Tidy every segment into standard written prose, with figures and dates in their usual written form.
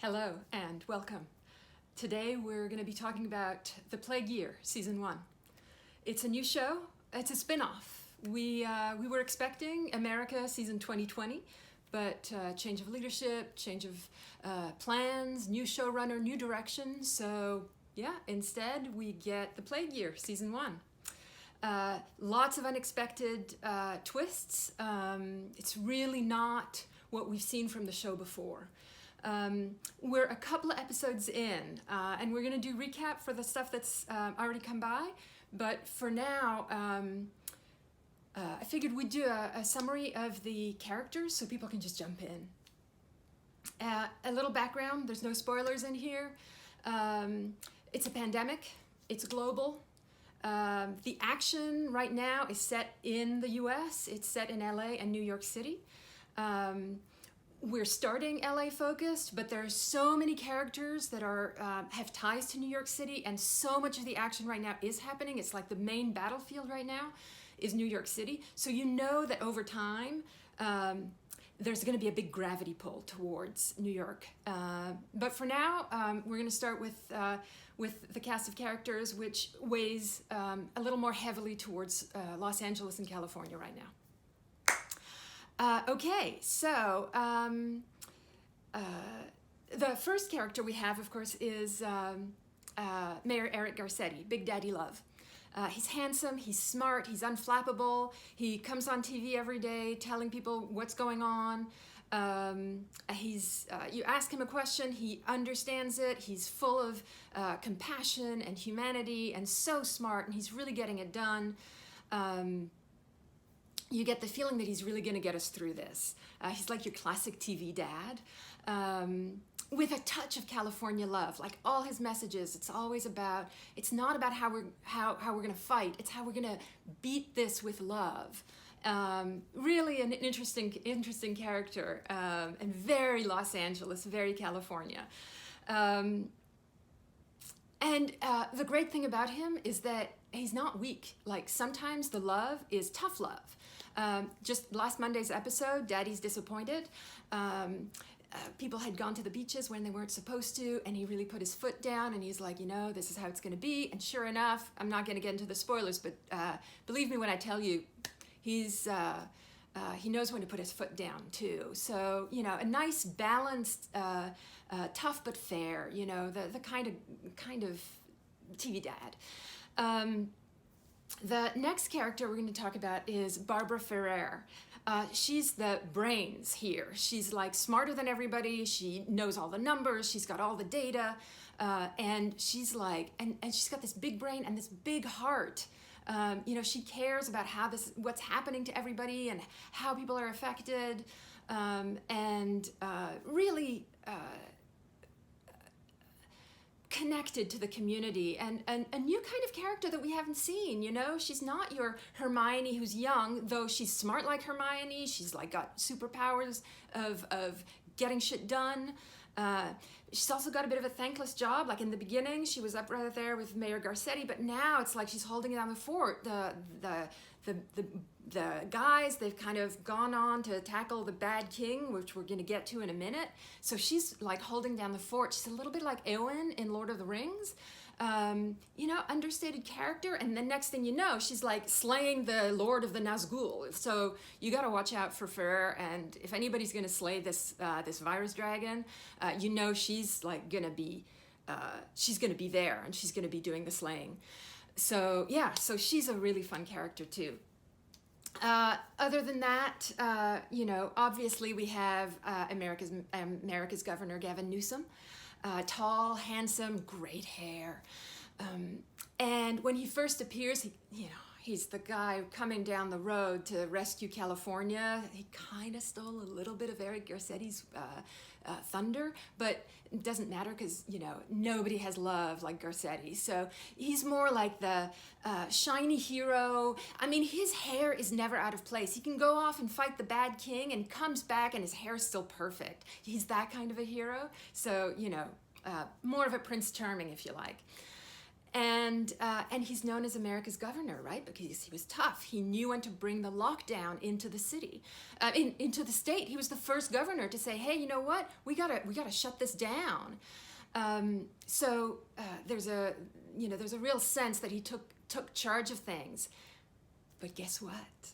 Hello and welcome. Today we're going to be talking about The Plague Year, Season 1. It's a new show. It's a spin-off. We were expecting America Season 2020, but change of leadership, change of plans, new showrunner, new direction. So yeah, instead we get The Plague Year, Season 1. Lots of unexpected twists. It's really not what we've seen from the show before. We're a couple of episodes in, and we're going to do recap for the stuff that's already come by. But for now, I figured we'd do a summary of the characters so people can just jump in. A little background, there's no spoilers in here. It's a pandemic, it's global. The action right now is set in the US, it's set in LA and New York City. We're starting LA focused, but there are so many characters that are have ties to New York City, and so much of the action right now is happening. It's like the main battlefield right now is New York City. So you know that over time, there's going to be a big gravity pull towards New York. But for now, we're going to start with the cast of characters, which weighs a little more heavily towards Los Angeles and California right now. Okay, so the first character we have, of course, is Mayor Eric Garcetti, Big Daddy Love. He's handsome, he's smart, he's unflappable. He comes on TV every day telling people what's going on. You ask him a question, he understands it. He's full of compassion and humanity and so smart, and he's really getting it done. You get the feeling that he's really going to get us through this. He's like your classic TV dad, with a touch of California love. Like all his messages, it's always about, it's not about how we're going to fight, it's how we're going to beat this with love. Really an interesting character, and very Los Angeles, very California. And the great thing about him is that he's not weak. Like sometimes the love is tough love. Just last Monday's episode, Daddy's disappointed. People had gone to the beaches when they weren't supposed to, and he really put his foot down, and he's like, you know, this is how it's going to be. And sure enough, I'm not going to get into the spoilers, but believe me when I tell you, he knows when to put his foot down too. So, you know, a nice balanced, tough but fair, you know, the kind of TV dad. The next character we're going to talk about is Barbara Ferrer. She's the brains here. She's like smarter than everybody. She knows all the numbers. She's got all the data. And she's like, and she's got this big brain and this big heart. You know, she cares about what's happening to everybody and how people are affected. And really connected to the community, and a new kind of character that we haven't seen. You know, she's not your Hermione who's young, though she's smart like Hermione. She's like got superpowers of getting shit done. She's also got a bit of a thankless job. Like in the beginning, she was up right there with Mayor Garcetti, but now it's like she's holding down the fort. The guys, they've kind of gone on to tackle the bad king, which we're going to get to in a minute. So she's like holding down the fort. She's a little bit like Eowyn in Lord of the Rings. You know, understated character, and then next thing you know, she's like slaying the Lord of the Nazgul. So you got to watch out for Ferrer, and if anybody's going to slay this virus dragon, you know she's like going to be there, and she's going to be doing the slaying. So yeah, so she's a really fun character too. Other than that, you know, obviously we have America's governor, Gavin Newsom. Tall, handsome, great hair. And when he first appears, he's the guy coming down the road to rescue California. He kind of stole a little bit of Eric Garcetti's thunder, but it doesn't matter because, you know, nobody has love like Garcetti. So he's more like the shiny hero. I mean, his hair is never out of place. He can go off and fight the bad king and comes back and his hair's still perfect. He's that kind of a hero. So, you know, more of a Prince Charming, if you like. And he's known as America's governor, right? Because he was tough. He knew when to bring the lockdown into the city, into the state. He was the first governor to say, "Hey, you know what? We gotta shut this down." So there's a real sense that he took charge of things. But guess what?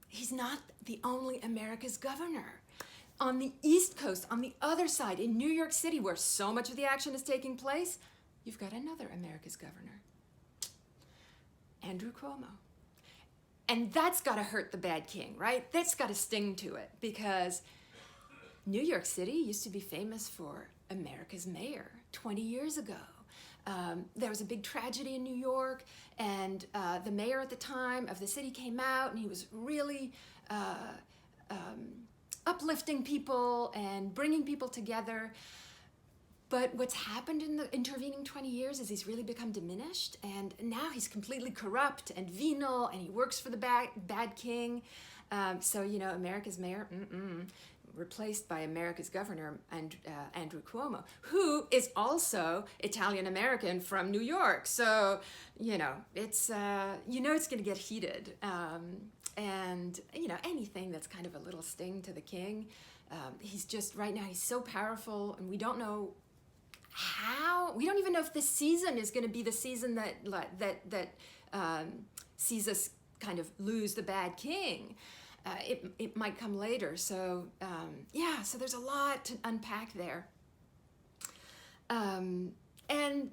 He's not the only America's governor. On the East Coast, on the other side, in New York City, where so much of the action is taking place, you've got another America's governor, Andrew Cuomo. And that's got to hurt the bad king, right? That's got to sting to it, because New York City used to be famous for America's mayor 20 years ago. There was a big tragedy in New York, and the mayor at the time of the city came out, and he was really uplifting people and bringing people together. But what's happened in the intervening 20 years is he's really become diminished, and now he's completely corrupt and venal, and he works for the bad king. So, America's mayor, replaced by America's governor, Andrew Cuomo, who is also Italian-American from New York. So, it's it's going to get heated. And anything that's kind of a little sting to the king. He's just, right now, he's so powerful, and we don't know how. We don't even know if this season is going to be the season that sees us kind of lose the bad king. It might come later. So so there's a lot to unpack there. And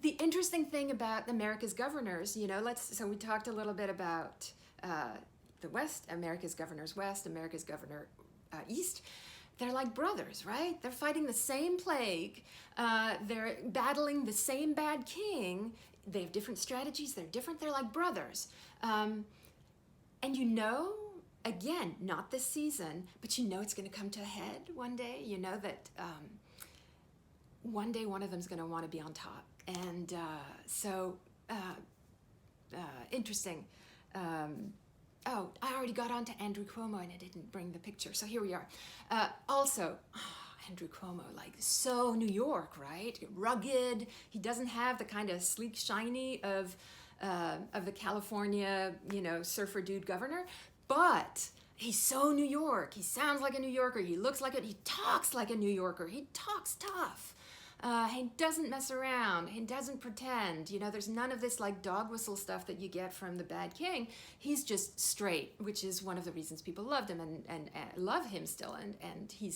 the interesting thing about America's governors, so we talked a little bit about the West, America's governors West, America's governor East. They're like brothers, right? They're fighting the same plague. They're battling the same bad king. They have different strategies. They're different. They're like brothers. And again, not this season, but it's going to come to a head one day. You know that one day one of them's going to want to be on top. And interesting. I already got on to Andrew Cuomo, and I didn't bring the picture. So here we are. Andrew Cuomo, like so New York, right? Rugged. He doesn't have the kind of sleek, shiny of the California, surfer dude governor, but he's so New York. He sounds like a New Yorker. He looks like it. He talks like a New Yorker. He talks tough. He doesn't mess around. He doesn't pretend. There's none of this like dog whistle stuff that you get from the bad king. He's just straight, which is one of the reasons people loved him and love him still. And he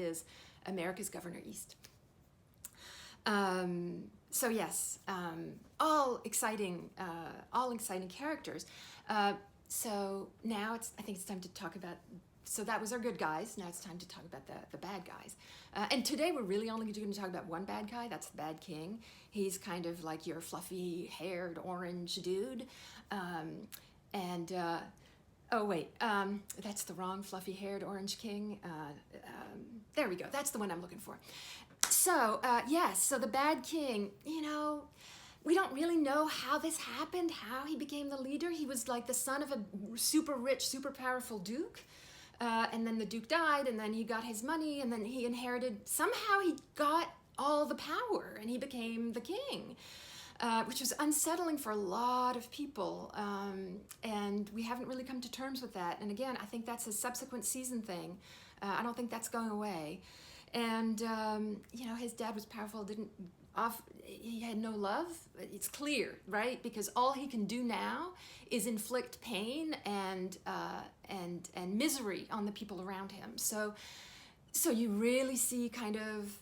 is America's governor East. So yes, all exciting characters. So now I think it's time to talk about. So that was our good guys. Now it's time to talk about the bad guys. And today we're really only going to talk about one bad guy. That's the bad king. He's kind of like your fluffy-haired orange dude. That's the wrong fluffy-haired orange king. There we go. That's the one I'm looking for. So, so the bad king, we don't really know how this happened, how he became the leader. He was like the son of a super rich, super powerful duke. And then the duke died, and then he got his money, and then he somehow he got all the power, and he became the king, which was unsettling for a lot of people. And we haven't really come to terms with that. And again, I think that's a subsequent season thing. I don't think that's going away. And, his dad was powerful, he had no love. It's clear, right? Because all he can do now is inflict pain and misery on the people around him. So you really see kind of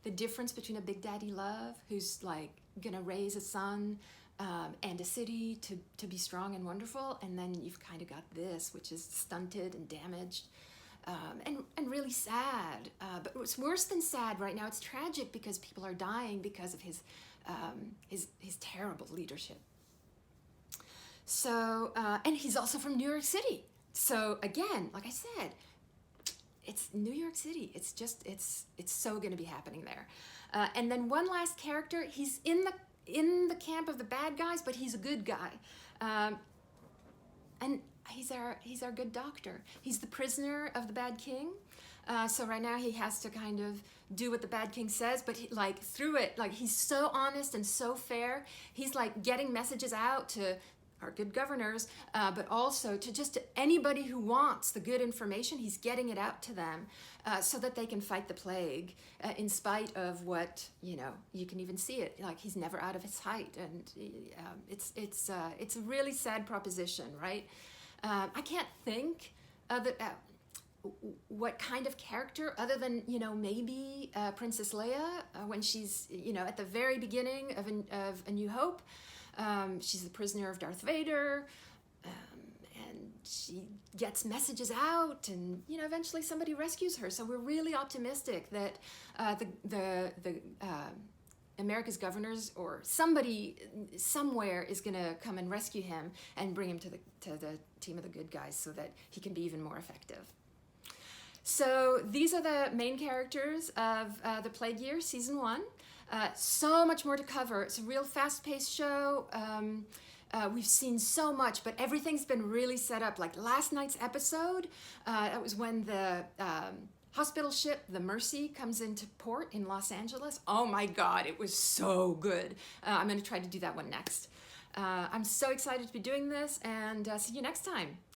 the difference between a big daddy love, who's like gonna raise a son and a city to be strong and wonderful, and then you've kind of got this, which is stunted and damaged. And really sad, but what's worse than sad right now, it's tragic because people are dying because of his terrible leadership. So, and he's also from New York City. So again, like I said, it's New York City. It's so going to be happening there. And then one last character, he's in the camp of the bad guys, but he's a good guy. And he's our good doctor. He's the prisoner of the bad king. So right now he has to kind of do what the bad king says, but like through it, like he's so honest and so fair. He's like getting messages out to our good governors, but also to just anybody who wants the good information. He's getting it out to them so that they can fight the plague in spite of what, you can even see it. Like he's never out of his height, and it's a really sad proposition, right? I can't think of it. What kind of character other than maybe Princess Leia when she's at the very beginning of A New Hope. She's the prisoner of Darth Vader, and she gets messages out, and eventually somebody rescues her. So we're really optimistic that the America's governors or somebody somewhere is going to come and rescue him and bring him to the team of the good guys so that he can be even more effective. So these are the main characters of The Plague Year, Season 1. So much more to cover. It's a real fast-paced show. We've seen so much, but everything's been really set up. Like last night's episode, that was when the hospital ship, the Mercy, comes into port in Los Angeles. Oh my God, it was so good. I'm going to try to do that one next. I'm so excited to be doing this, and see you next time.